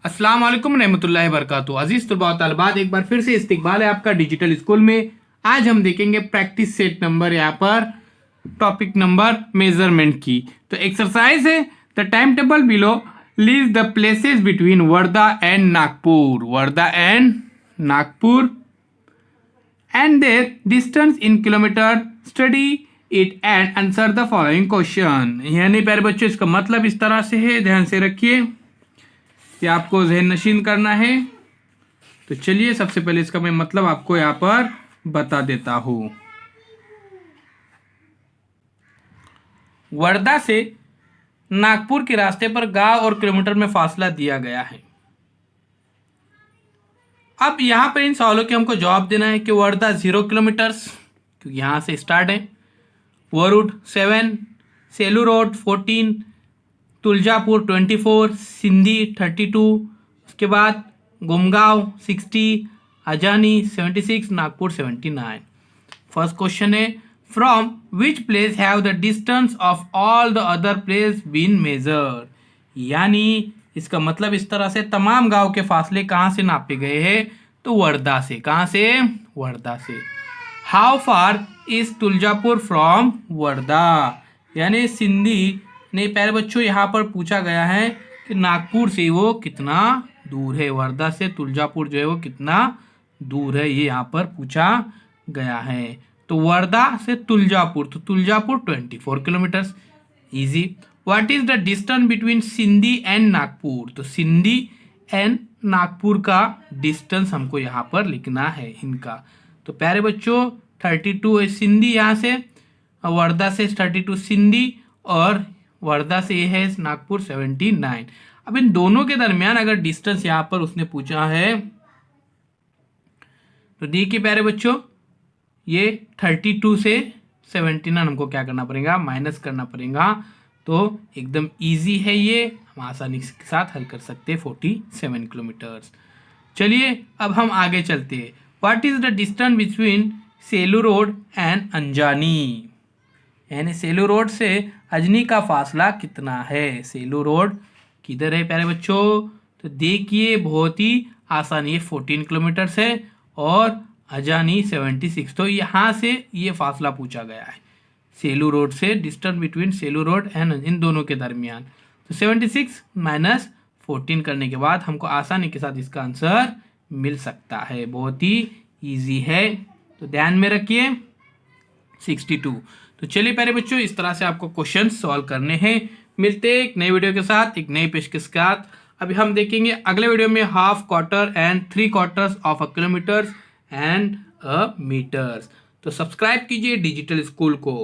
अस्सलाम वालेकुम रहमतुल्लाहि वबरकातुहू। अजीज तलबा व तलबात, एक बार फिर से इस्तकबाल है आपका डिजिटल स्कूल में। आज हम देखेंगे प्रैक्टिस सेट नंबर, यहाँ पर टॉपिक नंबर मेजरमेंट की। तो एक्सरसाइज है the time table below lease the places between Wardha and Nagpur. Wardha and Nagpur and their distance in kilometer. Study it and answer the following question। यानी प्यारे बच्चों, इसका मतलब इस तरह से है, ध्यान से रखिए कि आपको ज़हन नशीन करना है। तो चलिए सबसे पहले इसका मैं मतलब आपको यहाँ पर बता देता हूँ। वर्धा से नागपुर के रास्ते पर गांव और किलोमीटर में फासला दिया गया है। अब यहाँ पर इन सवालों के हमको जवाब देना है कि वर्धा 0 किलोमीटर्स, क्योंकि यहाँ से स्टार्ट है, वरुड 7, सेलू रोड 14, तुलजापुर 24, सिंधी 32, उसके बाद गुमगांव 60, अजानी 76, नागपुर 79। फर्स्ट क्वेश्चन है from which place have the distance of all the other place been measured. यानी इसका मतलब इस तरह से तमाम गांव के फासले कहाँ से नापे गए हैं? तो वर्धा से। कहाँ से? वर्धा से। How far is Tuljapur from Wardha. यानी सिंधी ने प्यारे बच्चों यहाँ पर पूछा गया है कि नागपुर से वो कितना दूर है, वर्धा से तुलजापुर जो है वो कितना दूर है, ये यहाँ पर पूछा गया है। तो वर्धा से तुलजापुर, तो Tuljapur 24 kilometres, easy. What is the distance between Sindhi and Nagpur. तो सिंधी एंड नागपुर का डिस्टेंस हमको यहाँ पर लिखना है इनका। तो प्यारे बच्चों 32 है सिंधी यहाँ से, वर्धा से 32 सिंधी, और वर्धा से ये है नागपुर 79। अब इन दोनों के दरमियान अगर डिस्टेंस यहाँ पर उसने पूछा है तो देखिए प्यारे बच्चों, ये 32 से 79 हमको क्या करना पड़ेगा? माइनस करना पड़ेगा। तो एकदम इजी है, ये हम आसानी के साथ हल कर सकते हैं, 47 किलोमीटर्स। चलिए अब हम आगे चलते हैं। What is the distance between Selu road and Anjani. यानी सेलू रोड से अजनी का फासला कितना है? सेलू रोड किधर है प्यारे बच्चों? तो देखिए बहुत ही आसान, ये 14 किलोमीटर्स है और अजानी 76। तो यहाँ से ये फासला पूछा गया है सेलू रोड से, distance between Selu road and in दोनों के दरमियान। तो 76 माइनस 14 करने के बाद हमको आसानी के साथ इसका आंसर मिल सकता है, बहुत ही इजी है। तो ध्यान में रखिए 62। तो चलिए प्यारे बच्चों, इस तरह से आपको क्वेश्चन सॉल्व करने हैं। मिलते हैं एक नई वीडियो के साथ, एक नई पेशकश के साथ। अभी हम देखेंगे अगले वीडियो में half quarter and 3 quarters of a kilometres and a metres. तो सब्सक्राइब कीजिए डिजिटल स्कूल को।